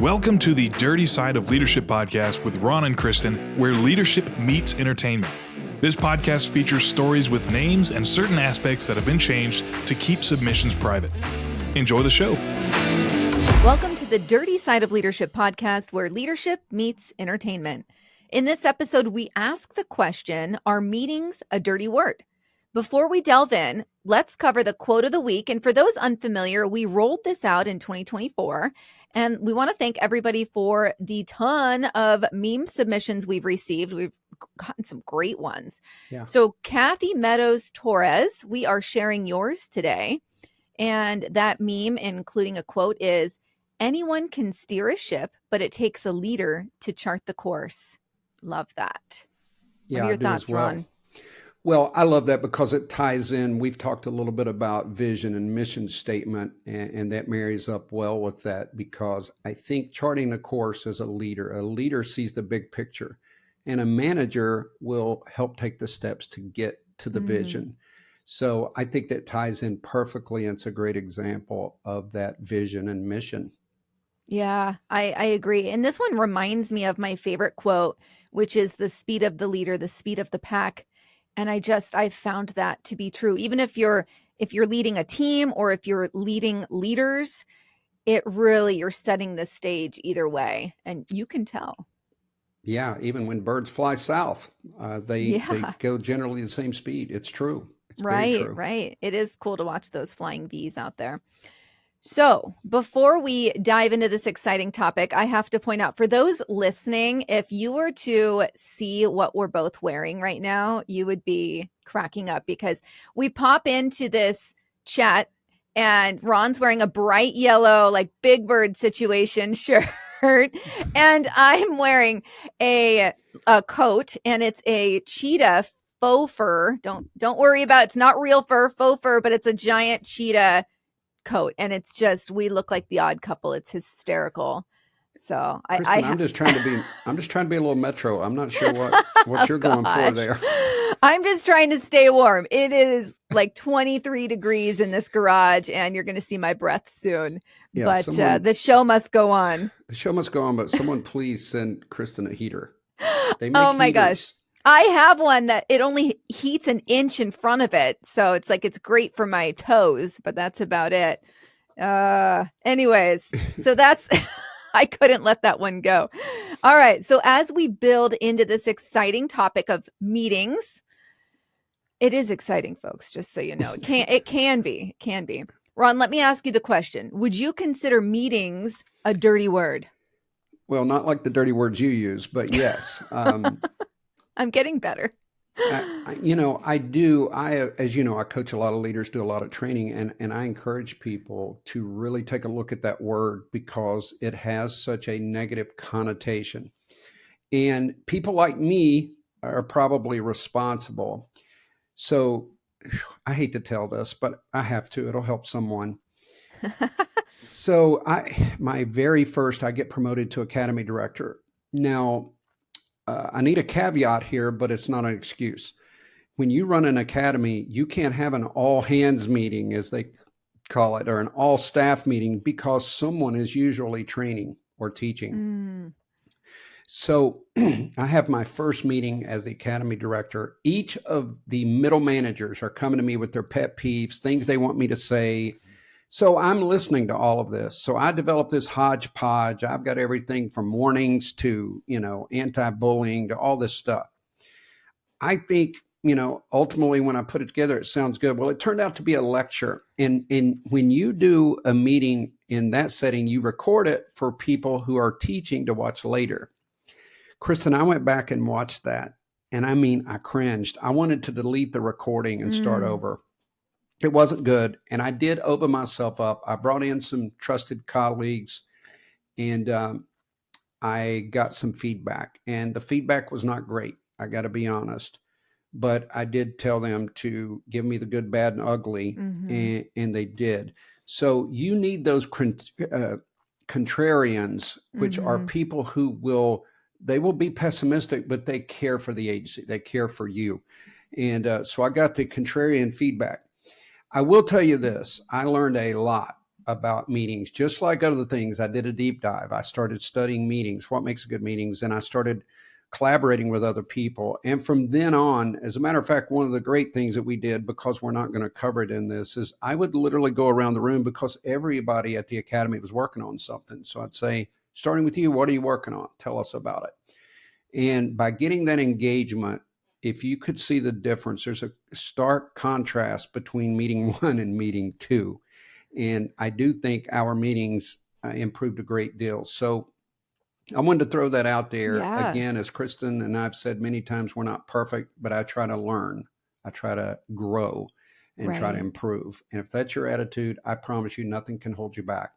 Welcome to the Dirty Side of Leadership podcast with Ron and Kristin, where leadership meets entertainment. This podcast features stories with names and certain aspects that have been changed to keep submissions private. Enjoy the show. Welcome to the Dirty Side of Leadership podcast, where leadership meets entertainment. In this episode, we ask the question, are meetings a dirty word? Before we delve in, let's cover the quote of the week. And for those unfamiliar, we rolled this out in 2024. And we want to thank everybody for the ton of meme submissions we've received. We've gotten some great ones. Yeah. So Kathy Meadows Torres, we are sharing yours today. And that meme, including a quote, is, anyone can steer a ship, but it takes a leader to chart the course. Love that. Yeah, what are your thoughts, Ron? Well, I love that because it ties in. We've talked a little bit about vision and mission statement, and that marries up well with that because I think charting the course as a leader sees the big picture, and a manager will help take the steps to get to the vision. So I think that ties in perfectly, and it's a great example of that vision and mission. Yeah, I agree. And this one reminds me of my favorite quote, which is the speed of the leader, the speed of the pack. And I found that to be true. Even if you're leading a team or if you're leading leaders, you're setting the stage either way. And you can tell. Yeah, even when birds fly south, they go generally the same speed. It's true. It's very true. Right. It is cool to watch those flying Vs out there. So before we dive into this exciting topic, I have to point out for those listening, if you were to see what we're both wearing right now, you would be cracking up because we pop into this chat and Ron's wearing a bright yellow, like Big Bird situation shirt. And I'm wearing a coat and it's a cheetah faux fur. Don't worry about it's not real fur, faux fur, but it's a giant cheetah coat, and it's just we look like the odd couple. It's hysterical. So Kristin, I'm just trying to be a little metro. I'm not sure what you're going for there. I'm just trying to stay warm. It is like 23 degrees in this garage, and you're going to see my breath soon. Yeah, but the show must go on. The show must go on. But someone please send Kristin a heater. They make oh my heaters. Gosh. I have one that it only heats an inch in front of it. So it's great for my toes, but that's about it. Anyways, so that's, I couldn't let that one go. All right. So as we build into this exciting topic of meetings, it is exciting, folks, just so you know. It can be. Ron, let me ask you the question. Would you consider meetings a dirty word? Well, not like the dirty words you use, but yes. I'm getting better. I do. As you know, I coach a lot of leaders, do a lot of training, and I encourage people to really take a look at that word because it has such a negative connotation. And people like me are probably responsible. So I hate to tell this, but I have to. It'll help someone. So I get promoted to academy director. Now, I need a caveat here, but it's not an excuse. When you run an academy, you can't have an all hands meeting, as they call it, or an all staff meeting because someone is usually training or teaching. So I have my first meeting as the academy director. Each of the middle managers are coming to me with their pet peeves, things they want me to say. So I'm listening to all of this. So I developed this hodgepodge. I've got everything from warnings to, anti-bullying to all this stuff. I think, ultimately when I put it together, it sounds good. Well, it turned out to be a lecture. And when you do a meeting in that setting, you record it for people who are teaching to watch later. Kristin, I went back and watched that. And I cringed. I wanted to delete the recording and start over. It wasn't good. And I did open myself up. I brought in some trusted colleagues and I got some feedback. And the feedback was not great. I got to be honest. But I did tell them to give me the good, bad, and ugly. And they did. So you need those contrarians, which are people who will be pessimistic, but they care for the agency. They care for you. And so I got the contrarian feedback. I will tell you this. I learned a lot about meetings, just like other things. I did a deep dive. I started studying meetings, what makes good meetings, and I started collaborating with other people. And from then on, as a matter of fact, one of the great things that we did, because we're not going to cover it in this, is I would literally go around the room because everybody at the academy was working on something. So I'd say, starting with you, what are you working on? Tell us about it. And by getting that engagement, if you could see the difference, there's a stark contrast between meeting one and meeting two. And I do think our meetings improved a great deal. So I wanted to throw that out there. Yeah. Again, as Kristin and I've said many times, we're not perfect, but I try to learn. I try to grow and try to Right. improve. And if that's your attitude, I promise you nothing can hold you back.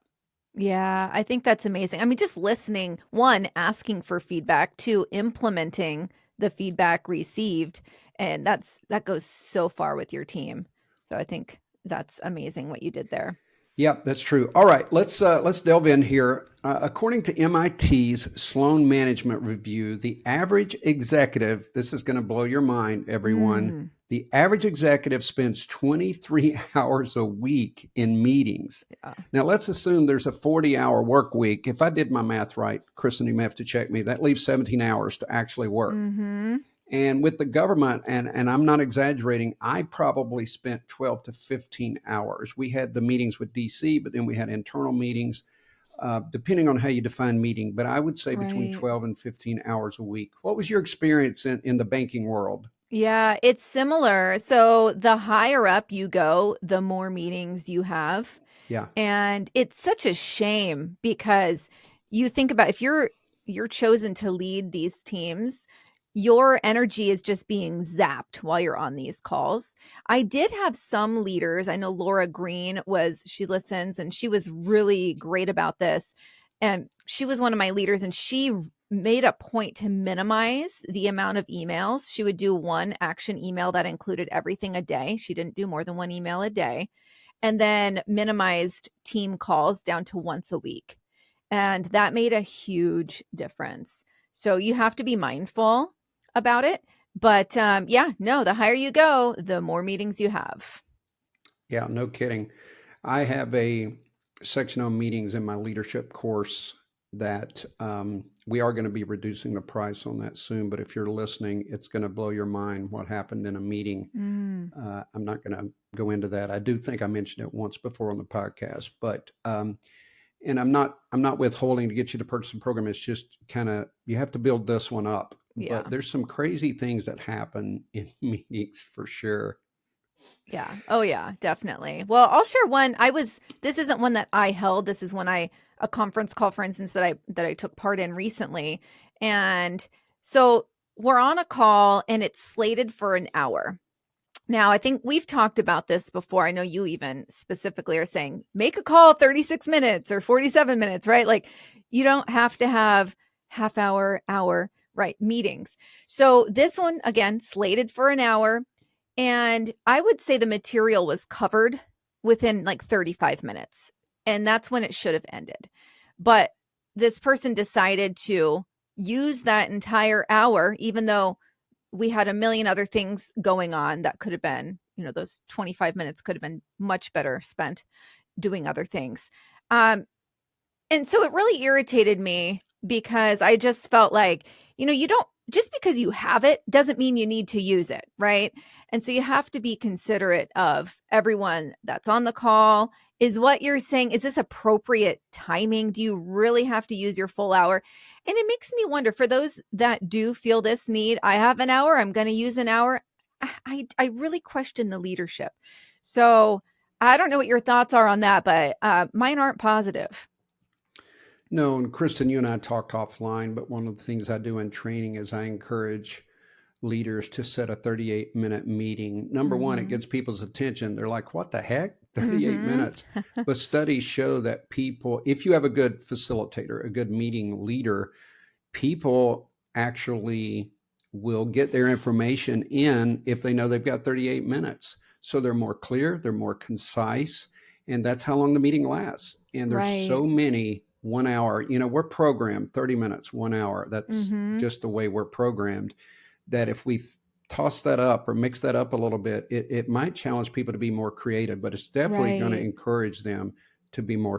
Yeah, I think that's amazing. I mean, just listening, one, asking for feedback, two, implementing the feedback received, and that goes so far with your team. So I think that's amazing what you did there. Yep, that's true. All right, let's delve in here. According to MIT's Sloan Management Review, the average executive, this is going to blow your mind, everyone. The average executive spends 23 hours a week in meetings. Yeah. Now, let's assume there's a 40-hour work week. If I did my math right, Kristin, you may have to check me. That leaves 17 hours to actually work. Mm-hmm. And with the government, and I'm not exaggerating, I probably spent 12 to 15 hours. We had the meetings with DC, but then we had internal meetings, depending on how you define meeting. But I would say between Right. 12 and 15 hours a week. What was your experience in the banking world? Yeah, it's similar. So the higher up you go, the more meetings you have. Yeah. And it's such a shame because you think about if you're chosen to lead these teams, your energy is just being zapped while you're on these calls. I did have some leaders. I know Laura Green she listens and she was really great about this. And she was one of my leaders and she made a point to minimize the amount of emails. She would do one action email that included everything a day. She didn't do more than one email a day, and then minimized team calls down to once a week. And that made a huge difference. So you have to be mindful about it. But the higher you go, the more meetings you have. Yeah, no kidding. I have a section on meetings in my leadership course that we are going to be reducing the price on that soon. But if you're listening, it's going to blow your mind what happened in a meeting. I'm not going to go into that. I do think I mentioned it once before on the podcast, but and I'm not withholding to get you to purchase the program. It's just kind of, you have to build this one up. Yeah. But there's some crazy things that happen in meetings for sure. Yeah. Oh yeah, definitely. Well, I'll share one. This isn't one that I held. This is a conference call, for instance, that I took part in recently. And so we're on a call and it's slated for an hour. Now, I think we've talked about this before. I know you even specifically are saying, make a call 36 minutes or 47 minutes, right? Like you don't have to have half hour, right? Meetings. So this one, again, slated for an hour. And I would say the material was covered within like 35 minutes. And that's when it should have ended. But this person decided to use that entire hour, even though we had a million other things going on that could have been, those 25 minutes could have been much better spent doing other things. And so it really irritated me because I just felt like, you don't, just because you have it doesn't mean you need to use it, right? And so you have to be considerate of everyone that's on the call. Is what you're saying, is this appropriate timing? Do you really have to use your full hour? And it makes me wonder, for those that do feel this need, I have an hour, I'm going to use an hour. I really question the leadership. So I don't know what your thoughts are on that, but mine aren't positive. No, and Kristin, you and I talked offline, but one of the things I do in training is I encourage leaders to set a 38-minute meeting. Number one, it gets people's attention. They're like, what the heck? 38 minutes. But studies show that people, if you have a good facilitator, a good meeting leader, people actually will get their information in if they know they've got 38 minutes. So they're more clear, they're more concise, and that's how long the meeting lasts. And there's so many 1 hour, we're programmed 30 minutes, 1 hour. That's just the way we're programmed, that if we toss that up or mix that up a little bit, it might challenge people to be more creative, but it's definitely going to encourage them to be more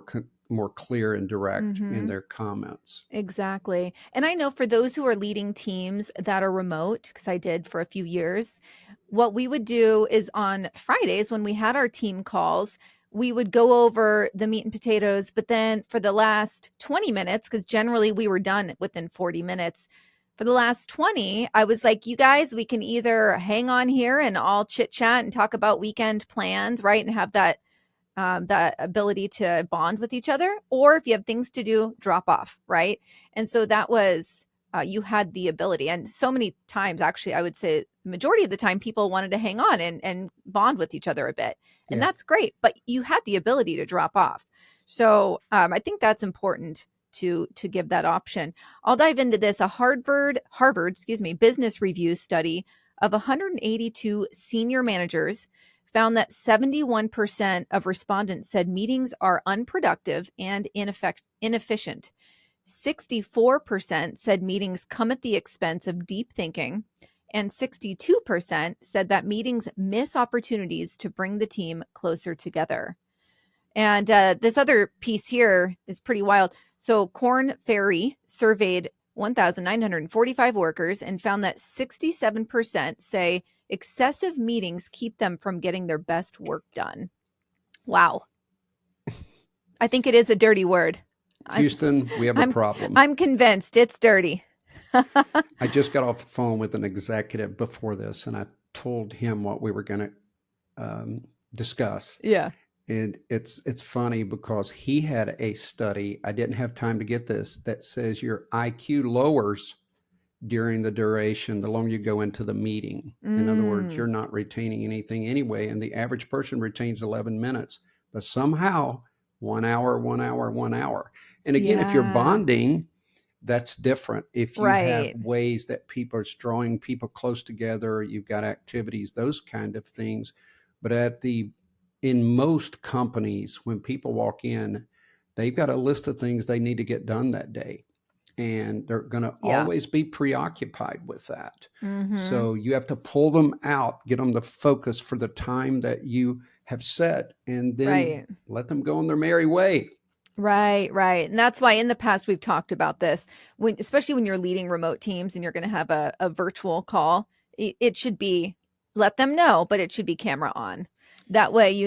clear and direct in their comments. Exactly. And I know for those who are leading teams that are remote, because I did for a few years, what we would do is on Fridays when we had our team calls, we would go over the meat and potatoes. But then for the last 20 minutes, because generally we were done within 40 minutes, for the last 20, I was like, you guys, we can either hang on here and all chit chat and talk about weekend plans, right? And have that ability to bond with each other, or if you have things to do, drop off, right? And so that was, you had the ability. And so many times, actually, I would say the majority of the time, people wanted to hang on and bond with each other a bit. And that's great, but you had the ability to drop off. So I think that's important to give that option. I'll dive into this. A Harvard, business review study of 182 senior managers found that 71% of respondents said meetings are unproductive and inefficient. 64% said meetings come at the expense of deep thinking, and 62% said that meetings miss opportunities to bring the team closer together. And this other piece here is pretty wild. So Korn Ferry surveyed 1,945 workers and found that 67% say excessive meetings keep them from getting their best work done. Wow. I think it is a dirty word. Houston, we have a problem. I'm convinced it's dirty. I just got off the phone with an executive before this, and I told him what we were going to discuss. Yeah. And it's funny because he had a study, I didn't have time to get this, that says your IQ lowers during the duration, the longer you go into the meeting. In other words, you're not retaining anything anyway. And the average person retains 11 minutes, but somehow 1 hour, 1 hour, 1 hour. And again, if you're bonding, that's different. If you have ways that people are drawing people close together, you've got activities, those kind of things. But in most companies, when people walk in, they've got a list of things they need to get done that day. And they're going to always be preoccupied with that. So you have to pull them out, get them to focus for the time that you have set, and then let them go on their merry way. Right. And that's why in the past we've talked about this, especially when you're leading remote teams and you're going to have a virtual call, it should be, let them know, but it should be camera on. That way,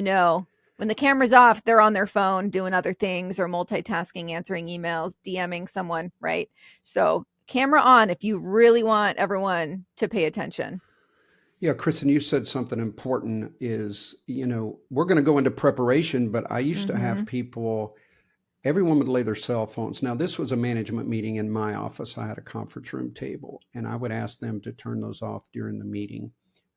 when the camera's off, they're on their phone doing other things or multitasking, answering emails, DMing someone, right? So camera on if you really want everyone to pay attention. Yeah, Kristin, you said something important is, we're going to go into preparation, but I used to have people, everyone would lay their cell phones. Now, this was a management meeting in my office. I had a conference room table, and I would ask them to turn those off during the meeting.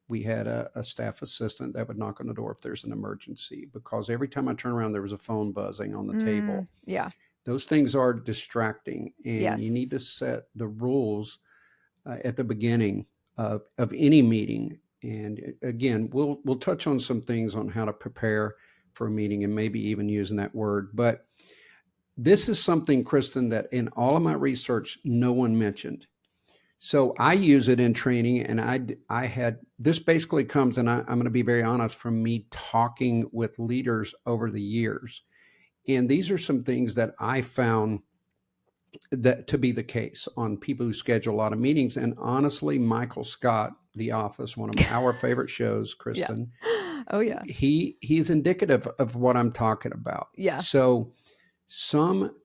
We had a staff assistant that would knock on the door if there's an emergency, because every time I turn around, there was a phone buzzing on the table. Yeah. Those things are distracting, and you need to set the rules at the beginning of any meeting. And again, we'll touch on some things on how to prepare for a meeting and maybe even using that word. But this is something, Kristin, that in all of my research, no one mentioned. So I use it in training, and I had, this basically comes, and I'm going to be very honest, from me talking with leaders over the years. And these are some things that I found that to be the case on people who schedule a lot of meetings. And honestly, Michael Scott, The Office, one of our favorite shows, Kristin. Oh yeah. He's indicative of what I'm talking about. Yeah. So some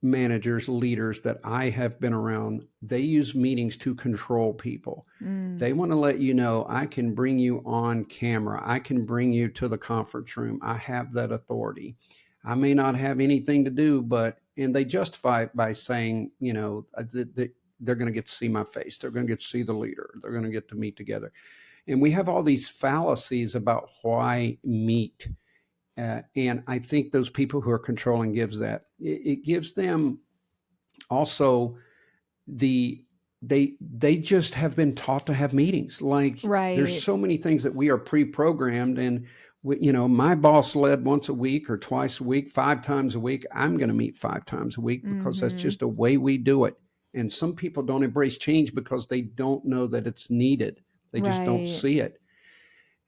managers, leaders that I have been around, they use meetings to control people. They want to let you know, I can bring you on camera. I can bring you to the conference room. I have that authority. I may not have anything to do, and they justify it by saying, they're going to get to see my face. They're going to get to see the leader. They're going to get to meet together. And we have all these fallacies about why meet. And I think those people who are controlling it gives them also they just have been taught to have meetings. Like there's so many things that we are pre-programmed, and my boss led once a week or twice a week, 5 times a week. I'm going to meet 5 times a week because that's just the way we do it. And some people don't embrace change because they don't know that it's needed. They just don't see it.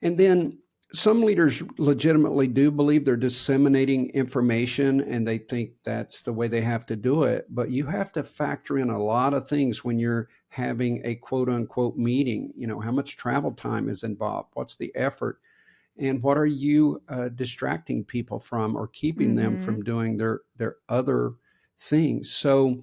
And then Some leaders legitimately do believe they're disseminating information and they think that's the way they have to do it. But you have to factor in a lot of things when you're having a quote unquote meeting. How much travel time is involved? What's the effort? And what are you distracting people from or keeping them Mm-hmm. from doing their other things? So,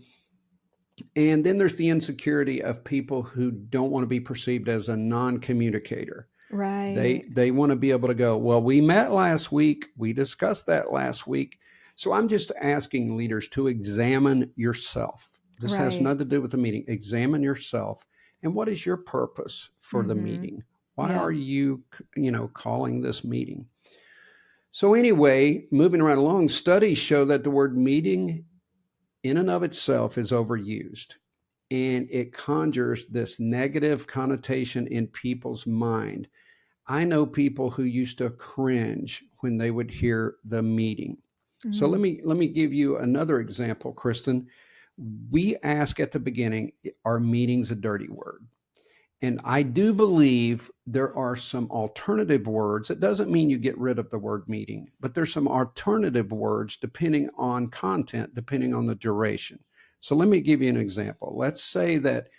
and then there's the insecurity of people who don't want to be perceived as a non-communicator. Right. They want to be able to go, well, we met last week. We discussed that last week. So I'm just asking leaders to examine yourself. This has Right. nothing to do with the meeting. Examine yourself. And what is your purpose for the Mm-hmm. meeting? Why Yeah. are you, calling this meeting? So anyway, moving right along, studies show that the word meeting in and of itself is overused. And it conjures this negative connotation in people's mind. I know people who used to cringe when they would hear the meeting. So Mm-hmm. let me give you another example, Kristin. We ask at the beginning, are meetings a dirty word? And I do believe there are some alternative words. It doesn't mean you get rid of the word meeting, but there's some alternative words depending on content, depending on the duration. So let me give you an example. Let's say that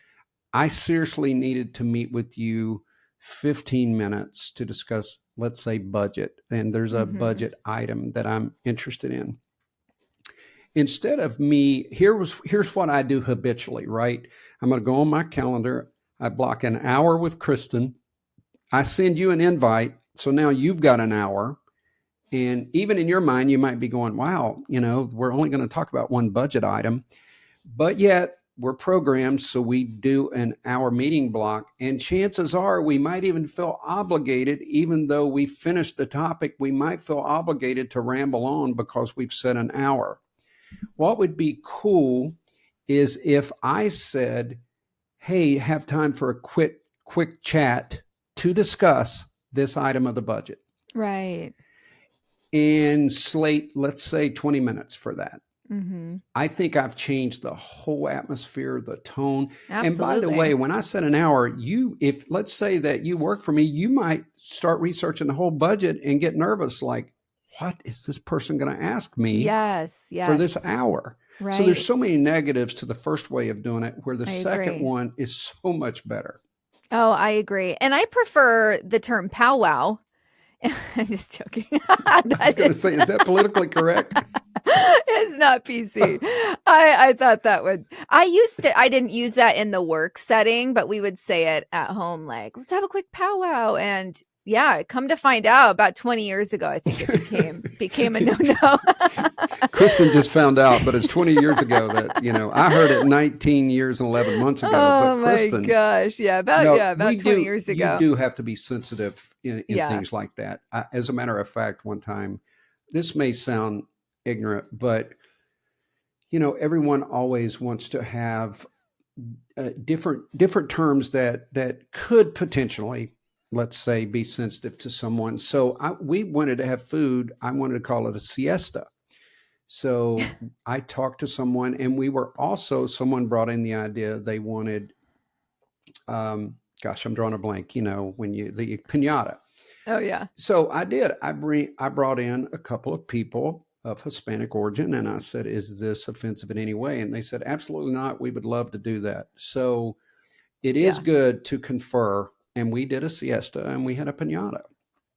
I seriously needed to meet with you 15 minutes to discuss, let's say, budget, and there's a Mm-hmm. budget item that I'm interested in. Instead of me, here's what I do habitually, right? I'm going to go on my calendar. I block an hour with Kristin. I send you an invite. So now you've got an hour. And even in your mind, you might be going, wow, we're only going to talk about one budget item. But yet we're programmed so we do an hour meeting block. And chances are we might even feel obligated, even though we finished the topic, we might feel obligated to ramble on because we've set an hour. What would be cool is if I said, hey, have time for a quick chat to discuss this item of the budget Right. and slate, let's say 20 minutes for that. Mm-hmm. I think I've changed the whole atmosphere, the tone. And by the Absolutely. way, when I said an hour, if let's say that you work for me, you might start researching the whole budget and get nervous like, what is this person going to ask me Yes. for this Yes. hour? So there's Right. so many negatives to the first way of doing it, where the I second agree. one is so much better. Oh, I agree. And I prefer the term powwow. I'm just joking. I was That going to is say, is that politically correct? it's not PC. I thought that would I didn't use that in the work setting, but we would say it at home like, let's have a quick powwow. And yeah, come to find out about 20 years ago, I think it became a no-no. Kristin just found out, but it's 20 years ago that, I heard it 19 years and 11 months ago. Oh But my Kristin, gosh. Yeah, about 20 years you ago. do have to be sensitive in Yeah. things like that. As a matter of fact, one time, this may sound ignorant, but, everyone always wants to have different terms that could potentially, let's say, be sensitive to someone. So we wanted to have food. I wanted to call it a siesta. So I talked to someone, and someone brought in the idea they wanted, gosh, I'm drawing a blank, the pinata. Oh yeah. So I did. I brought in a couple of people of Hispanic origin, and I said, is this offensive in any way? And they said, absolutely not. We would love to do that. So it is Yeah. good to confer. And we did a siesta and we had a pinata,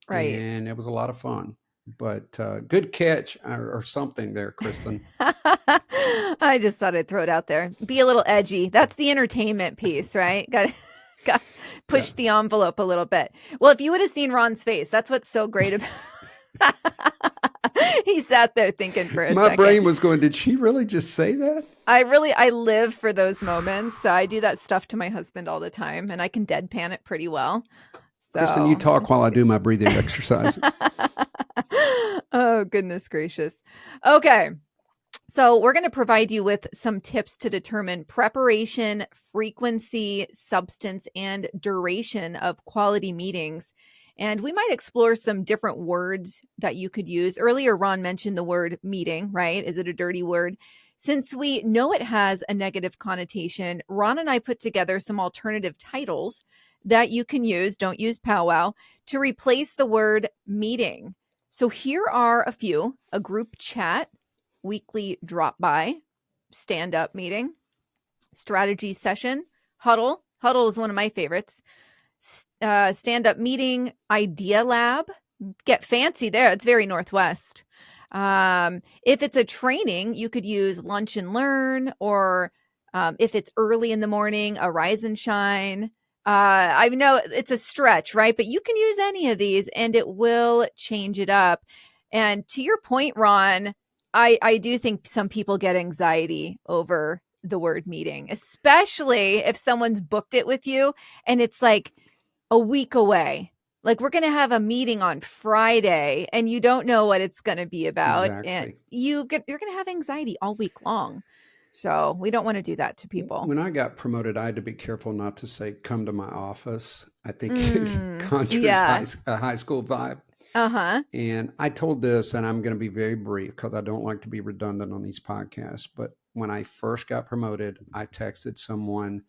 Right. and it was a lot of fun. But good catch or something there, Kristin. I just thought I'd throw it out there. Be a little edgy. That's the entertainment piece, right? Got push the envelope a little bit. Well, if you would have seen Ron's face, that's what's so great about he sat there thinking for a second. My brain was going, did she really just say that? I live for those moments. So I do that stuff to my husband all the time, and I can deadpan it pretty well. So Kristin, you talk while I do my breathing exercises. Oh, goodness gracious. Okay. So we're going to provide you with some tips to determine preparation, frequency, substance, and duration of quality meetings. And we might explore some different words that you could use. Earlier, Ron mentioned the word meeting, right? Is it a dirty word? Since we know it has a negative connotation, Ron and I put together some alternative titles that you can use, don't use powwow, to replace the word meeting. So here are a few: a group chat, weekly drop by, stand up meeting, strategy session, huddle. Huddle is one of my favorites. Stand up meeting, idea lab. Get fancy there. It's very Northwest. If it's a training, you could use lunch and learn, or if it's early in the morning, a rise and shine. I know it's a stretch, right? But you can use any of these and it will change it up. And to your point, Ron, I do think some people get anxiety over the word meeting, especially if someone's booked it with you and it's like a week away. Like, we're going to have a meeting on Friday and you don't know what it's going to be about. And Exactly. you're going to have anxiety all week long. So we don't want to do that to people. When I got promoted, I had to be careful not to say, come to my office. I think it conjures Yeah. a high school vibe. Uh-huh. And I told this, and I'm going to be very brief because I don't like to be redundant on these podcasts. But when I first got promoted, I texted someone,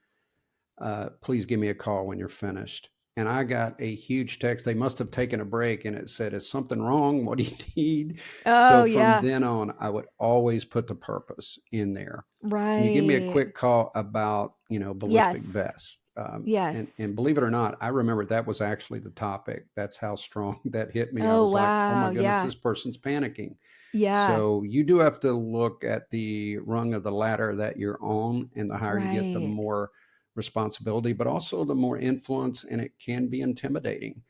please give me a call when you're finished. And I got a huge text. They must have taken a break, and it said, is something wrong? What do you need? Oh, So from yeah. then on, I would always put the purpose in there. Right. Can you give me a quick call about, ballistic Yes. vest? Yes. And believe it or not, I remember that was actually the topic. That's how strong that hit me. I Oh, was like, oh my wow. goodness, Yeah. this person's panicking. Yeah. So you do have to look at the rung of the ladder that you're on, and the higher you get, the Right. more responsibility, but also the more influence, and it can be intimidating.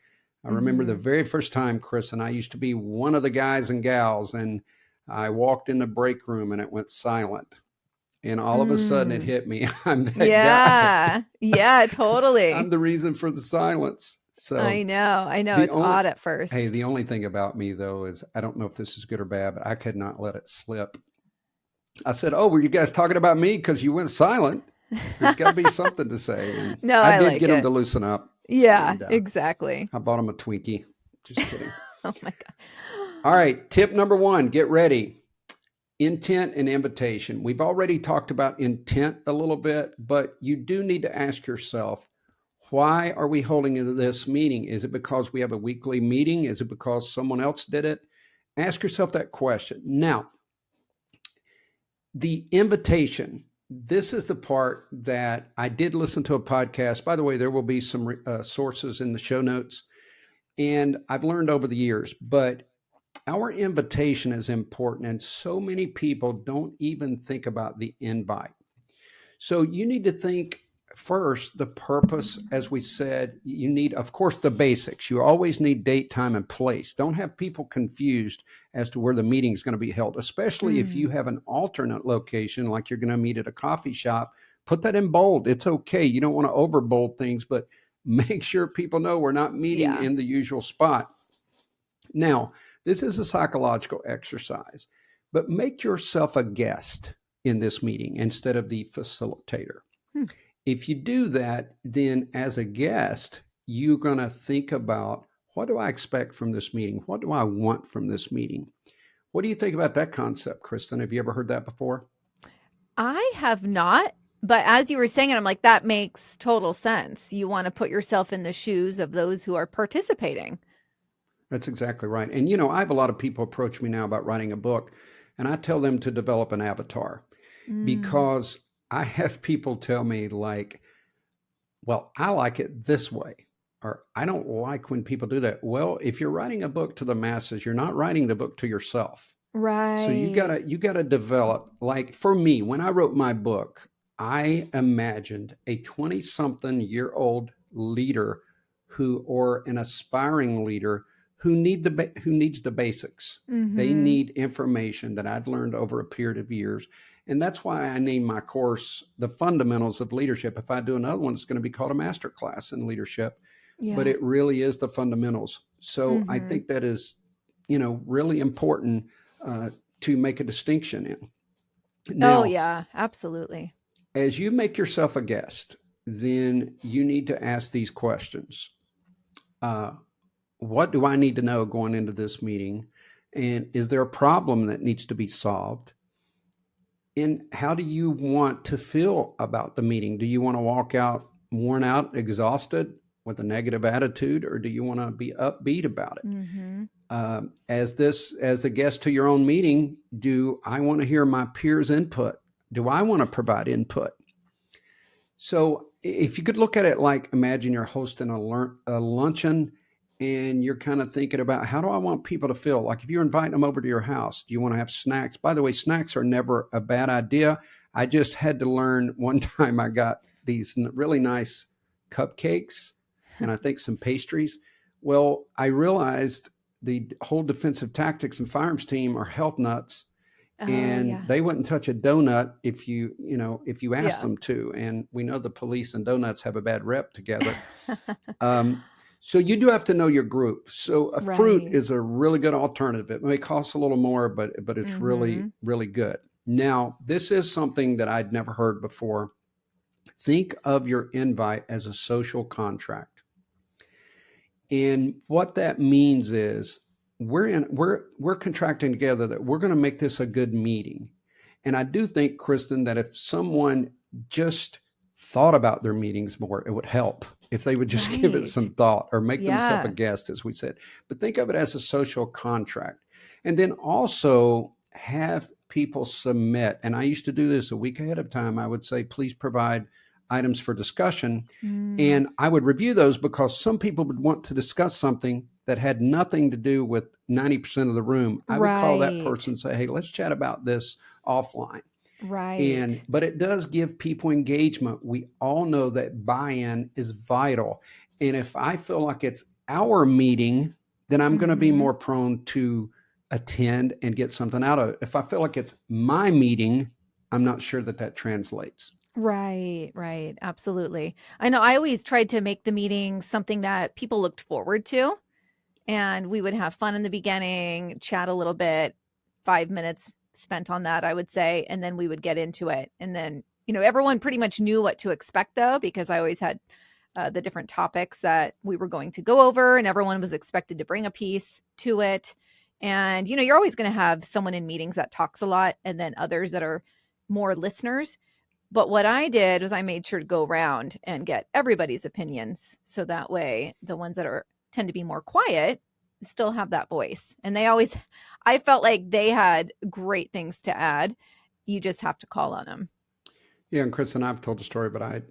I remember the very first time, Chris, and I used to be one of the guys and gals, and I walked in the break room and it went silent. And all of a sudden it hit me. I'm that guy. Yeah. Yeah, I'm totally. the reason for the silence. So I know. the It's only odd at first. hey, the only thing about me though is I don't know if this is good or bad, but I could not let it slip. I said, "Oh, were you guys talking about me because you went silent? There's got to be something to say." And No, I I did like get them it. to loosen up. Yeah, And exactly. I bought them a Twinkie. Just kidding. Oh my God. All right, tip number 1, get ready. Intent and invitation. We've already talked about intent a little bit, but you do need to ask yourself, why are we holding this meeting? Is it because we have a weekly meeting? Is it because someone else did it? Ask yourself that question. Now, the invitation. This is the part that I did listen to a podcast. By the way, there will be some sources in the show notes. And I've learned over the years, but our invitation is important. And so many people don't even think about the invite. So you need to think first the purpose. As we said, you need, of course, the basics. You always need date, time, and place. Don't have people confused as to where the meeting is going to be held, especially if you have an alternate location, like you're going to meet at a coffee shop. Put that in bold. It's okay. You don't want to overbold things, but make sure people know we're not meeting Yeah. in the usual spot. Now, this is a psychological exercise, but make yourself a guest in this meeting instead of the facilitator. If you do that, then as a guest, you're going to think about, what do I expect from this meeting? What do I want from this meeting? What do you think about that concept, Kristin? Have you ever heard that before? I have not, but as you were saying it, I'm like, that makes total sense. You want to put yourself in the shoes of those who are participating. That's exactly right. And, I have a lot of people approach me now about writing a book, and I tell them to develop an avatar because I have people tell me, like, well, I like it this way, or I don't like when people do that. Well, if you're writing a book to the masses, you're not writing the book to yourself. Right. So you gotta develop, like for me, when I wrote my book, I imagined a 20-something-year-old leader or an aspiring leader who needs the basics. They need information that I'd learned over a period of years. And that's why I named my course The Fundamentals of Leadership. If I do another one, it's going to be called a master class in leadership. But Yeah. it really is the fundamentals. So I think that is, really important to make a distinction in. Oh, Now, yeah, absolutely. as you make yourself a guest, then you need to ask these questions. What do I need to know going into this meeting? And is there a problem that needs to be solved? And how do you want to feel about the meeting? Do you want to walk out worn out, exhausted? with a negative attitude, or do you want to be upbeat about it? Mm-hmm. As a guest to your own meeting, do I want to hear my peers' input? Do I want to provide input? So if you could look at it like, imagine you're hosting a luncheon and you're kind of thinking about, how do I want people to feel? Like if you're inviting them over to your house, do you want to have snacks? By the way, snacks are never a bad idea. I just had to learn one time. I got these really nice cupcakes and I think some pastries. Well, I realized the whole defensive tactics and firearms team are health nuts, Oh, and yeah. they wouldn't touch a donut if you asked Yeah. them to. And we know the police and donuts have a bad rep together. So you do have to know your group. So a fruit Right. is a really good alternative. It may cost a little more, but it's really, Mm-hmm. really good. Now, this is something that I'd never heard before. Think of your invite as a social contract. And what that means is we're contracting together that we're going to make this a good meeting. And I do think, Kristin, that if someone just thought about their meetings more, it would help if they would just give it Right. some thought or make themselves a Yeah. guest, as we said. But think of it as a social contract. And then also have people submit. And I used to do this a week ahead of time. I would say, please provide items for discussion. Mm. And I would review those because some people would want to discuss something that had nothing to do with 90% of the room. I would call that Right. person and say, hey, let's chat about this offline. Right. But it does give people engagement. We all know that buy-in is vital. And if I feel like it's our meeting, then I'm going to be Mm-hmm. more prone to attend and get something out of it. If I feel like it's my meeting, I'm not sure that translates. Right, right. Absolutely. I know I always tried to make the meeting something that people looked forward to, and we would have fun in the beginning, chat a little bit, 5 minutes spent on that, I would say, and then we would get into it. And then, everyone pretty much knew what to expect though, because I always had the different topics that we were going to go over, and everyone was expected to bring a piece to it. And, you're always going to have someone in meetings that talks a lot and then others that are more listeners. But what I did was I made sure to go around and get everybody's opinions. So that way, the ones that tend to be more quiet still have that voice. And I felt like they had great things to add. You just have to call on them. Yeah, and Chris and I've told the story, but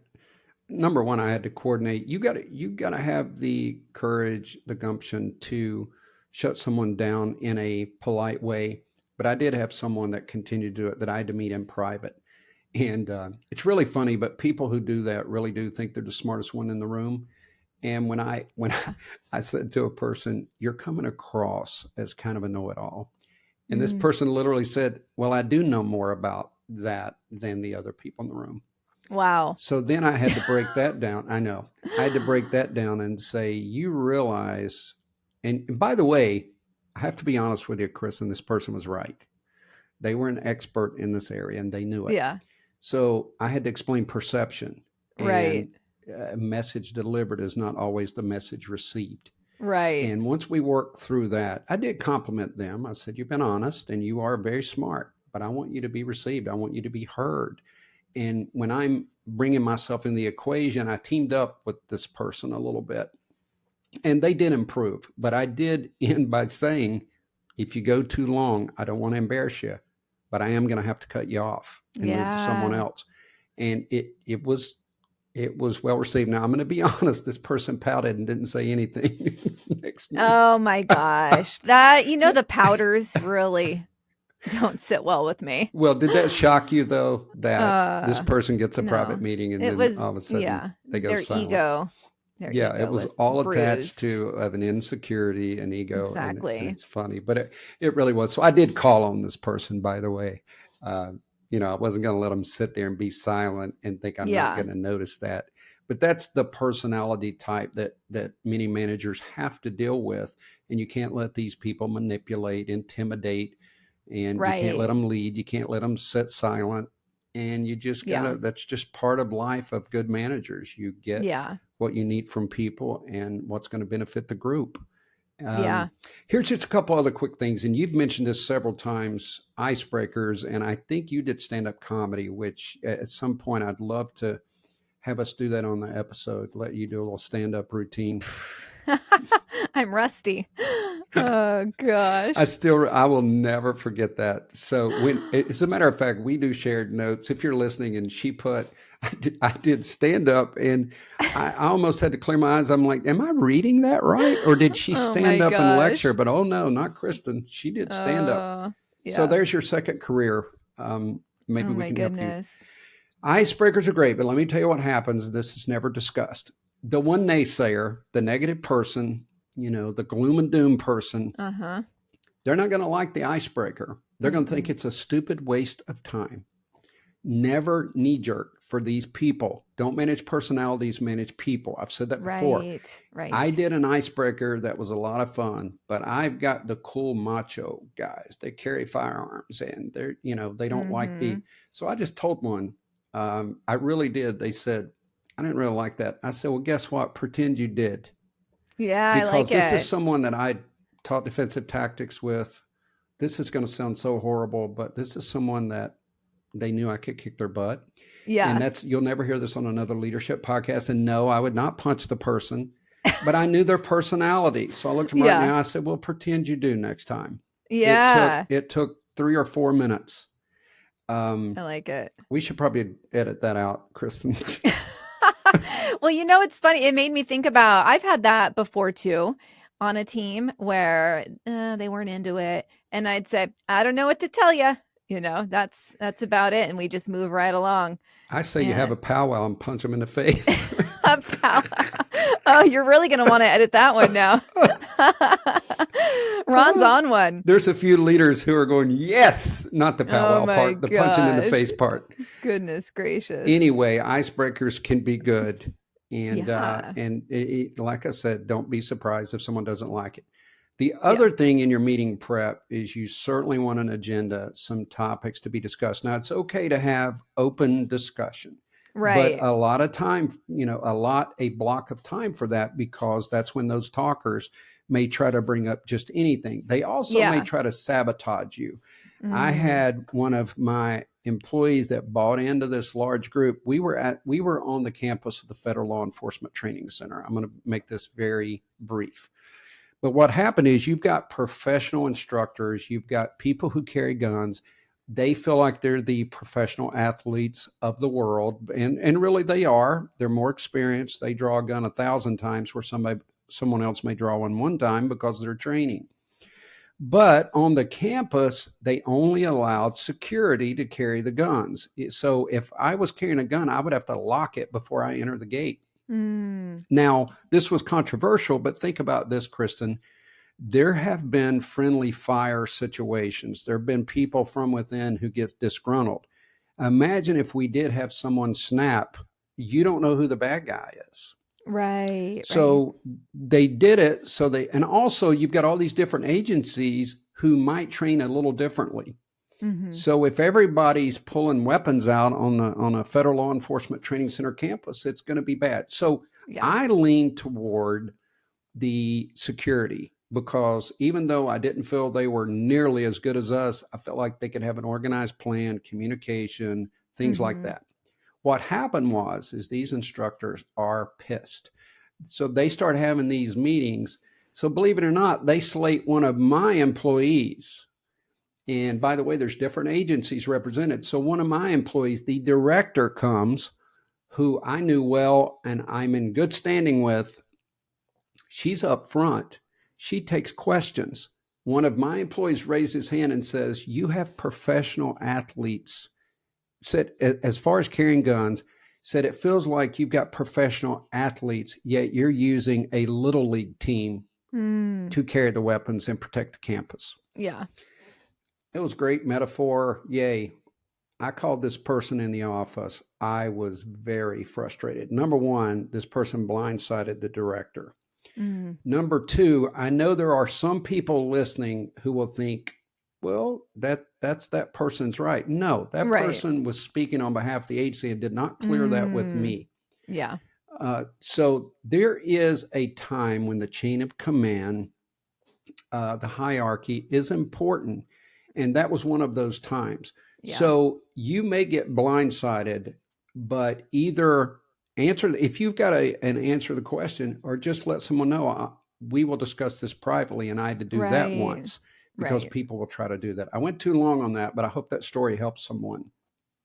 number one, I had to coordinate. You got to have the courage, the gumption to shut someone down in a polite way. But I did have someone that continued to do it that I had to meet in private. And it's really funny, but people who do that really do think they're the smartest one in the room. And when Yeah. I said to a person, "You're coming across as kind of a know-it-all," and this Mm. person literally said, "Well, I do know more about that than the other people in the room." Wow. So then I had to break that down. I know I had to break that down and say, "You realize," and by the way, I have to be honest with you, Chris, and this person was right. They were an expert in this area and they knew it. Yeah. So I had to explain perception, Right. and a message delivered is not always the message received. Right. And once we worked through that, I did compliment them. I said, "You've been honest and you are very smart, but I want you to be received. I want you to be heard." And when I'm bringing myself in the equation, I teamed up with this person a little bit and they did improve. But I did end by saying, if you go too long, I don't want to embarrass you, but I am going to have to cut you off and move to someone Yeah. else. And it was well received. Now I'm going to be honest. This person pouted and didn't say anything next meeting. Oh my gosh. The powders really don't sit well with me. Well, did that shock you though, that this Uh, person gets a private no. meeting and It then was, all of a sudden yeah, they go their silent? ego. Their Yeah, it ego was was all attached bruised. to of an insecurity, an ego, and Exactly. it's funny, but it really was. So I did call on this person, by the way. Uh, I wasn't going to let them sit there and be silent and think I'm not Yeah. going to notice that. But that's the personality type that many managers have to deal with, and you can't let these people manipulate, intimidate, and you can't let Right. them lead. You can't let them sit silent, and you just Yeah. gotta. That's just part of life of good managers. You get Yeah. what you need from people and what's going to benefit the group. Yeah. Um, Here's just a couple other quick things, and you've mentioned this several times: icebreakers, and I think you did stand-up comedy, which at some point I'd love to have us do that on the episode. Let you do a little stand-up routine. I'm rusty. Oh gosh. I will never forget that. So as a matter of fact, we do shared notes. If you're listening, and she put, I did stand up, and I almost had to clear my eyes. I'm like, am I reading that right? Or did she Oh stand my up and lecture? gosh. But oh no, not Kristin. She did stand up. So Yeah. there's your second career. Maybe Oh we my can help you. goodness. Icebreakers are great, but let me tell you what happens. This is never discussed. The one naysayer, the negative person, the gloom and doom person, Uh-huh. they're not going to like the icebreaker. They're going to think it's a stupid waste of time. Never knee jerk for these people. Don't manage personalities, manage people. I've said that before. Right. I did an icebreaker that was a lot of fun, but I've got the cool macho guys. They carry firearms, and they don't like so I just told one. I really did. They said, I didn't really like that. I said, well, guess what? Pretend you did. Yeah, I like Because this is it. someone that I taught defensive tactics with. This is going to sound so horrible, but this is someone that they knew I could kick their butt. Yeah. And you'll never hear this on another leadership podcast. And no, I would not punch the person, but I knew their personality. So I looked at them right now. I said, well, pretend you do next time. Yeah. It took 3 or 4 minutes. I like it. We should probably edit that out, Kristin. Well, it's funny. It made me think about, I've had that before too, on a team where they weren't into it. And I'd say, I don't know what to tell you. That's about it. And we just move right along. I say you have a powwow and punch them in the face. A powwow. Oh, you're really going to want to edit that one now. Ron's on one. There's a few leaders who are going, yes, not the powwow part, the punching in the face part. Goodness gracious. Anyway, icebreakers can be good. And Yeah. like I said, don't be surprised if someone doesn't like it. The other thing in your meeting prep is you certainly want an agenda, some topics to be discussed. Now, it's okay to have open discussion. Right. But a lot of time, a block of time for that, because that's when those talkers may try to bring up just anything. They also may try to sabotage you. I had one of my employees that bought into this large group. We were on the campus of the Federal Law Enforcement Training Center. I'm going to make this very brief. But what happened is you've got professional instructors, you've got people who carry guns. They feel like they're the professional athletes of the world. And really they are. They're more experienced. They draw a gun 1,000 times where someone else may draw one time because of their training. But on the campus, they only allowed security to carry the guns. So if I was carrying a gun, I would have to lock it before I enter the gate. Now, this was controversial, but think about this, Kristin. There have been friendly fire situations. There have been people from within who get disgruntled. Imagine if we did have someone snap, you don't know who the bad guy is. Right. So they did it. And also you've got all these different agencies who might train a little differently. So if everybody's pulling weapons out on a Federal Law Enforcement Training Center campus, it's going to be bad. So I lean toward the security, because even though I didn't feel they were nearly as good as us, I felt like they could have an organized plan, communication, things like that. What happened is these instructors are pissed. So they start having these meetings. So believe it or not, they slate one of my employees. And by the way, there's different agencies represented. So one of my employees, the director, comes, who I knew well and I'm in good standing with. She's up front. She takes questions. One of my employees raised his hand and says, you have professional athletes. Said, as far as carrying guns, said it feels like you've got professional athletes, yet you're using a little league team to carry the weapons and protect the campus. Yeah. It was a great metaphor. Yay. I called this person in the office. I was very frustrated. Number one, this person blindsided the director. Number two, I know there are some people listening who will think, well, that's that person's right. No, that person was speaking on behalf of the agency and did not clear that with me. Yeah. So there is a time when the chain of command, the hierarchy is important. And that was one of those times. Yeah. So you may get blindsided, but either if you've got an answer to the question, or just let someone know, we will discuss this privately. And I had to do that Right. once because Right. people will try to do that. I went too long on that, but I hope that story helps someone.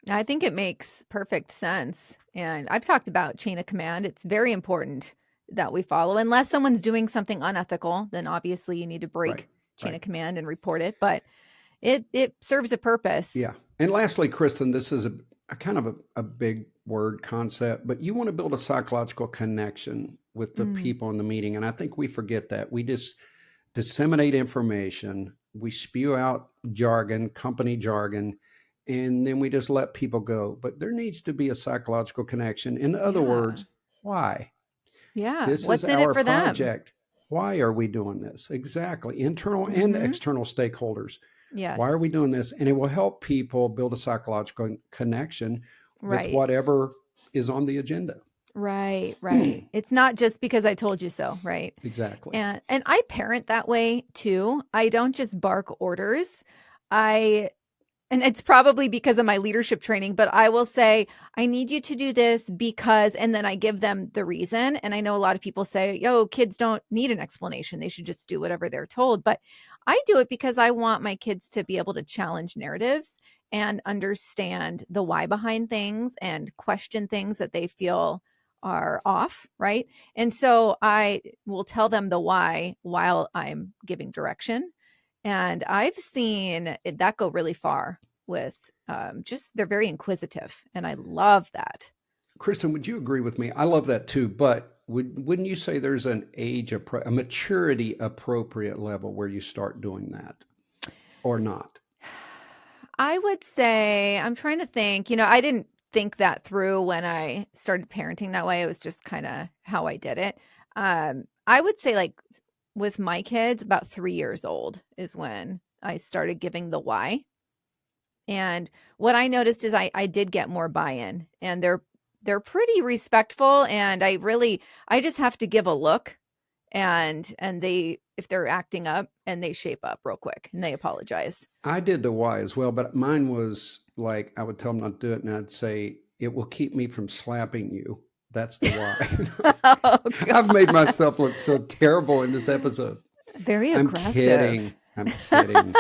I think it makes perfect sense. And I've talked about chain of command. It's very important that we follow. Unless someone's doing something unethical, then obviously you need to break Right. chain Right. of command and report it. But it serves a purpose. Yeah. And lastly, Kristin, this is a kind of a big word concept, but you want to build a psychological connection with the Mm, people in the meeting. And I think we forget that. We just disseminate information, we spew out jargon, company jargon, and then we just let people go. But there needs to be a psychological connection. In other yeah. words, why? Yeah. This is What's in it our for them? project. Why are we doing this? Exactly. Internal and Mm-hmm. external stakeholders. Why are we Yes. doing this? And it will help people build a psychological connection with Right. whatever is on the agenda. Right. Right. It's not just because I told you so. Right. Exactly. And I parent that way too. I don't just bark orders. I And it's probably because of my leadership training, but I will say, I need you to do this because, and then I give them the reason. And I know a lot of people say, yo, kids don't need an explanation. They should just do whatever they're told. But I do it because I want my kids to be able to challenge narratives and understand the why behind things and question things that they feel are off. Right. And so I will tell them the why while I'm giving direction. And I've seen that go really far with just they're very inquisitive. And I love that. Kristin, would you agree with me? I love that too, but wouldn't you say there's an a maturity appropriate level where you start doing that or not? I would say, I'm trying to think, I didn't think that through when I started parenting that way. It was just kind of how I did it. I would say, like, with my kids, about 3 years old is when I started giving the why. And what I noticed is I did get more buy-in, and they're pretty respectful, and I just have to give a look, and they, if they're acting up, and they shape up real quick and they apologize. I did the why as well, but mine was like, I would tell them not to do it, and I'd say, it will keep me from slapping you. That's the why. Oh I've made God. myself look so terrible in this episode. Very I'm aggressive. kidding. I'm kidding.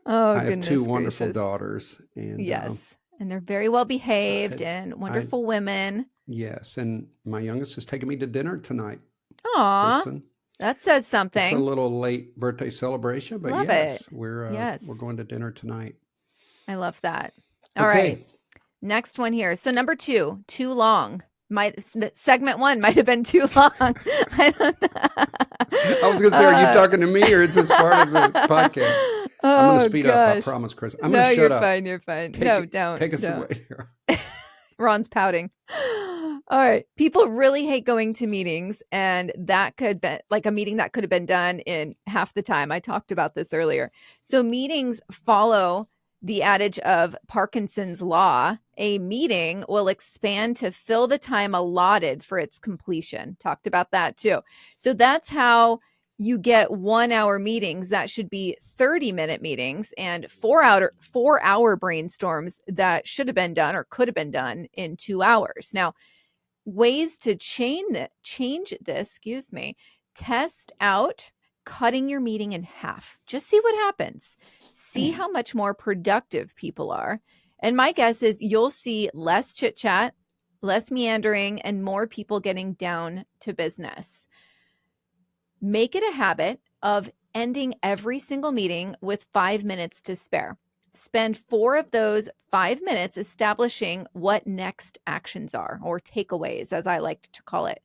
Oh I have two goodness wonderful gracious. daughters, and Yes. And they're very well behaved I, and I, wonderful women. yes, and my youngest is taking me to dinner tonight, Aw, Kristin. that says It's a something. little late birthday celebration, but Love it. yes, we're Yes. going to dinner tonight. I love that. All right. Okay. Next one here. So number 2, too long. Segment 1 might have been too long. I don't know. I was going to say, are you talking to me or is this part of the podcast? I'm going to Oh speed up. I gosh. promise, Chris. I'm No, going to shut you're up. fine. You're fine. No, don't. Take us Don't. away here. Ron's pouting. All right. People really hate going to meetings, and that could be like a meeting that could have been done in half the time. I talked about this earlier. So meetings follow the adage of Parkinson's law. A meeting will expand to fill the time allotted for its completion. Talked about that too. So that's how you get 1 hour meetings that should be 30-minute meetings, and 4-hour brainstorms that should have been done or could have been done in 2 hours. Now, ways to change this, test out cutting your meeting in half. Just see what happens. See how much more productive people are. And my guess is you'll see less chit chat, less meandering, and more people getting down to business. Make it a habit of ending every single meeting with 5 minutes to spare. Spend 4 of those 5 minutes establishing what next actions are, or takeaways, as I like to call it.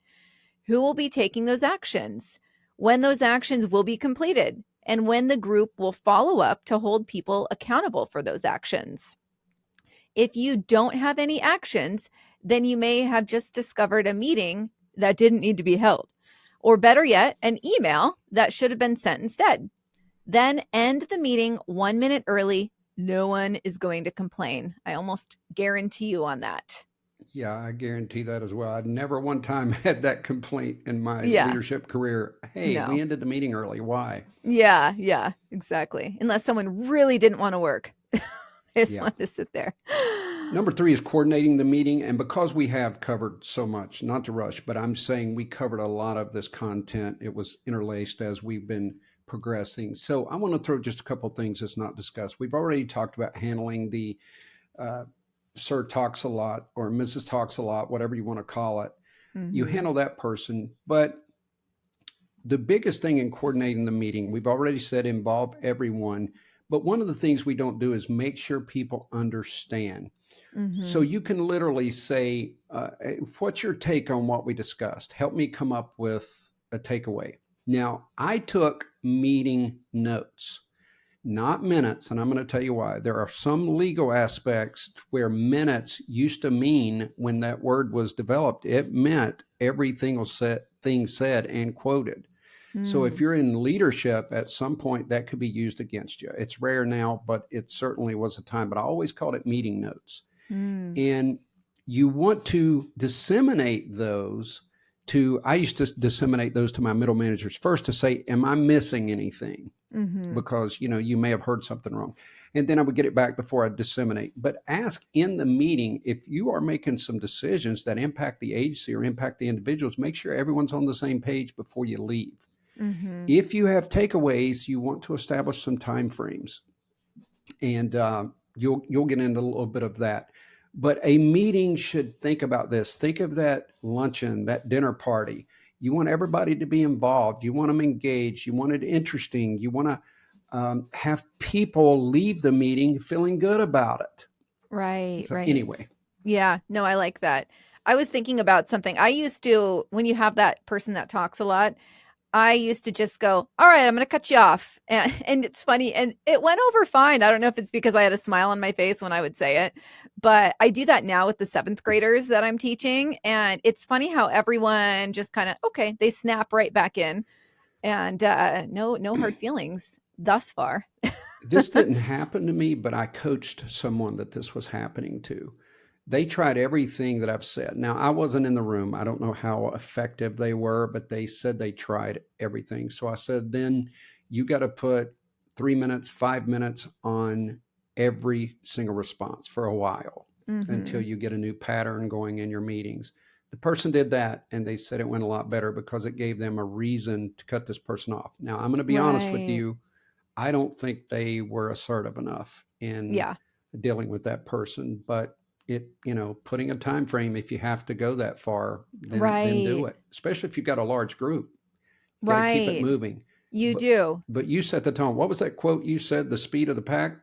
Who will be taking those actions? When those actions will be completed? And when the group will follow up to hold people accountable for those actions. If you don't have any actions, then you may have just discovered a meeting that didn't need to be held. Or better yet, an email that should have been sent instead. Then end the meeting 1 minute early. No one is going to complain. I almost guarantee you on that. Yeah, I guarantee that as well. I'd never one time had that complaint in my Yeah. leadership career. Hey, No. we ended the meeting early. Why? Yeah, exactly. Unless someone really didn't want to work. They just Yeah. wanted to sit there. Number three is coordinating the meeting. And because we have covered so much, not to rush, but I'm saying we covered a lot of this content. It was interlaced as we've been progressing. So I want to throw just a couple of things that's not discussed. We've already talked about handling the uh, Sir talks a lot or Mrs. talks a lot, whatever you want to call it. You Mm-hmm. handle that person. But the biggest thing in coordinating the meeting, we've already said involve everyone. But one of the things we don't do is make sure people understand. So Mm-hmm. you can literally say, what's your take on what we discussed? Help me come up with a takeaway. Now, I took meeting notes, not minutes, and I'm going to tell you why. There are some legal aspects where minutes used to mean, when that word was developed, it meant every single thing said and quoted. So if Mm. you're in leadership, at some point that could be used against you. It's rare now, but it certainly was a time. But I always called it meeting notes. Mm. And you want to disseminate those to, I used to disseminate those to my middle managers first to say, am I missing anything? Mm-hmm. Because, you may have heard something wrong. And then I would get it back before I disseminate. But ask in the meeting, if you are making some decisions that impact the agency or impact the individuals, make sure everyone's on the same page before you leave. Mm-hmm. If you have takeaways, you want to establish some time frames, and you'll get into a little bit of that. But a meeting should think about this. Think of that luncheon, that dinner party. You want everybody to be involved. You want them engaged. You want it interesting. You want to have people leave the meeting feeling good about it. Right, So right. anyway, Yeah, no, I like that. I was thinking about something. I used to, when you have that person that talks a lot, I used to just go, all right, I'm going to cut you off. And it's funny. And it went over fine. I don't know if it's because I had a smile on my face when I would say it, but I do that now with the seventh graders that I'm teaching. And it's funny how everyone just kind of, okay, they snap right back in, and no hard feelings thus far. this didn't happen to me, but I coached someone that this was happening to. They tried everything that I've said. Now, I wasn't in the room. I don't know how effective they were, but they said they tried everything. So I said, then you got to put 3 minutes, 5 minutes on every single response for a while until Mm-hmm. you get a new pattern going in your meetings. The person did that, and they said it went a lot better because it gave them a reason to cut this person off. Now, I'm going to be honest with Right. you. I don't think they were assertive enough in Yeah. dealing with that person, but putting a time frame, if you have to go that far, then do Right. it. Especially if you've got a large group, got to keep it Right. moving. You But do. but you set the tone. What was that quote you said? The speed of the pack.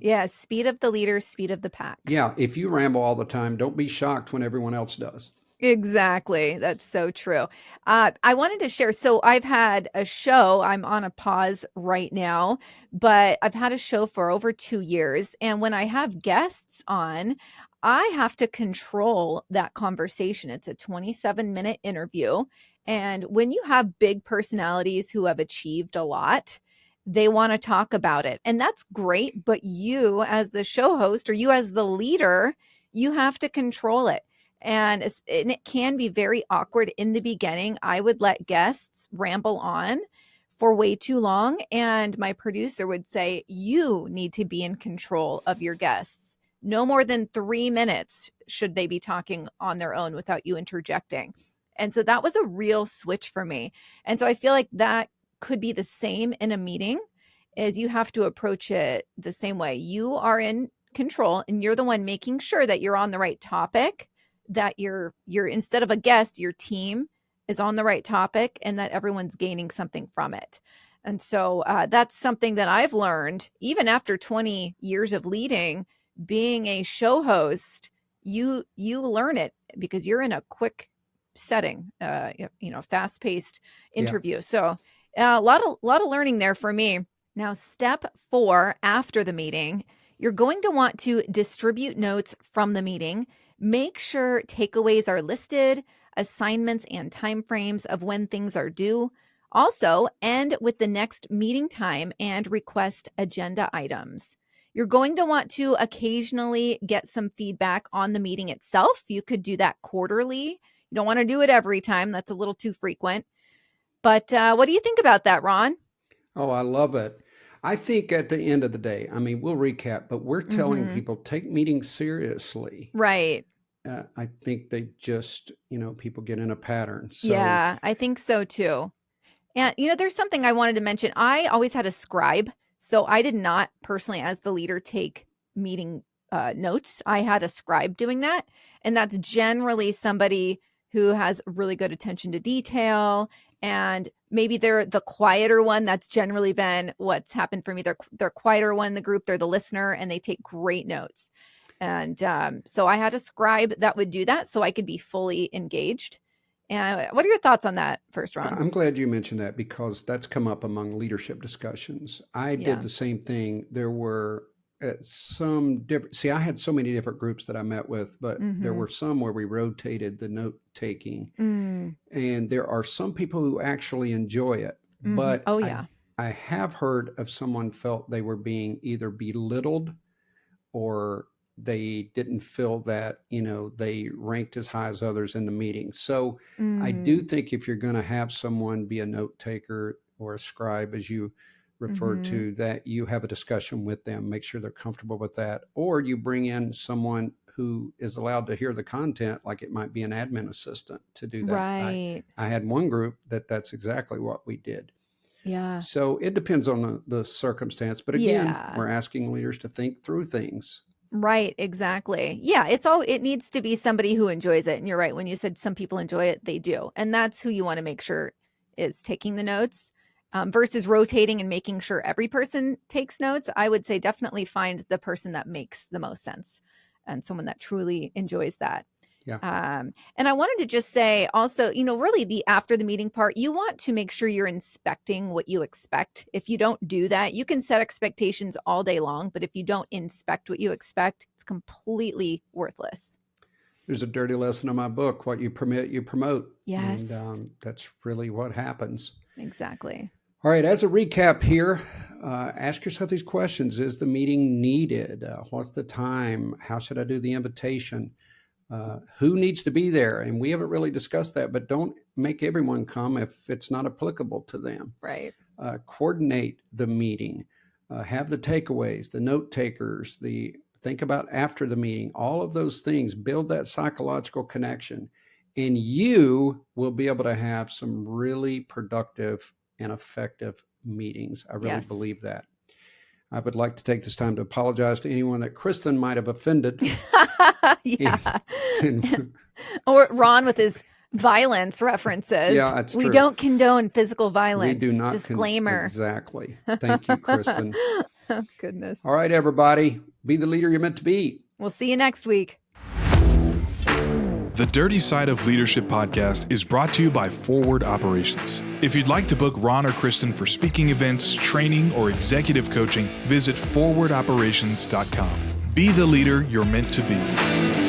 Yeah. Speed of the leader, speed of the pack. Yeah. If you ramble all the time, don't be shocked when everyone else does. Exactly. That's so true. I wanted to share. So I've had a show. I'm on a pause right now, but I've had a show for over 2 years. And when I have guests on, I have to control that conversation. It's a 27-minute interview. And when you have big personalities who have achieved a lot, they want to talk about it. And that's great. But you, as the show host, or you as the leader, you have to control it. And it can be very awkward in the beginning. I would let guests ramble on for way too long. And my producer would say, you need to be in control of your guests. No more than 3 minutes should they be talking on their own without you interjecting. And so that was a real switch for me. And so I feel like that could be the same in a meeting, is you have to approach it the same way. You are in control and you're the one making sure that you're on the right topic, that you're instead of a guest, your team is on the right topic, and that everyone's gaining something from it. And so that's something that I've learned even after 20 years of leading. Being a show host, you learn it because you're in a quick setting, fast paced Yeah. interview. So a lot of learning there for me. Now, step 4 after the meeting, you're going to want to distribute notes from the meeting. Make sure takeaways are listed, assignments and timeframes of when things are due. Also, end with the next meeting time and request agenda items. You're going to want to occasionally get some feedback on the meeting itself. You could do that quarterly. You don't want to do it every time. That's a little too frequent. But what do you think about that, Ron? Oh, I love it. I think at the end of the day, I mean, we'll recap, but we're telling Mhm. people take meetings seriously. Right. I think they just, people get in a pattern. So Yeah, I think so too. And, there's something I wanted to mention. I always had a scribe. So I did not personally, as the leader, take meeting notes. I had a scribe doing that. And that's generally somebody who has really good attention to detail. And maybe they're the quieter one. That's generally been what's happened for me. They're quieter one in the group. They're the listener and they take great notes. And so I had a scribe that would do that so I could be fully engaged. And what are your thoughts on that first, Ron? I'm glad you mentioned that because that's come up among leadership discussions. I Yeah. did the same thing. There were some different, see, I had so many different groups that I met with, but there were some where we rotated the note taking. And there are some people who actually enjoy it. But Oh, yeah. I have heard of someone felt they were being either belittled or they didn't feel that, they ranked as high as others in the meeting. So I do think if you're going to have someone be a note taker or a scribe, as you referred to, that you have a discussion with them, make sure they're comfortable with that, or you bring in someone who is allowed to hear the content, like it might be an admin assistant to do that. Right. I had one group that's exactly what we did. Yeah. So it depends on the circumstance. But again, Yeah. we're asking leaders to think through things. Right. Exactly. Yeah. It needs to be somebody who enjoys it. And you're right. When you said some people enjoy it, they do. And that's who you want to make sure is taking the notes versus rotating and making sure every person takes notes. I would say definitely find the person that makes the most sense and someone that truly enjoys that. Yeah. And I wanted to just say also, really the after the meeting part, you want to make sure you're inspecting what you expect. If you don't do that, you can set expectations all day long, but if you don't inspect what you expect, it's completely worthless. There's a dirty lesson in my book, what you permit, you promote. Yes. And that's really what happens. Exactly. All right. As a recap here, ask yourself these questions. Is the meeting needed? What's the time? How should I do the invitation? Who needs to be there? And we haven't really discussed that, but don't make everyone come if it's not applicable to them. Right. Coordinate the meeting, have the takeaways, the note takers, think about after the meeting, all of those things, build that psychological connection, and you will be able to have some really productive and effective meetings. I really believe that. I would like to take this time to apologize to anyone that Kristin might have offended. Yeah. Or Ron with his violence references. Yeah, that's true. We don't condone physical violence. We do not. Disclaimer. Exactly. Thank you, Kristin. Oh, goodness. All right, everybody. Be the leader you're meant to be. We'll see you next week. The Dirty Side of Leadership podcast is brought to you by Forward Operations. If you'd like to book Ron or Kristin for speaking events, training, or executive coaching, visit forwardoperations.com. Be the leader you're meant to be.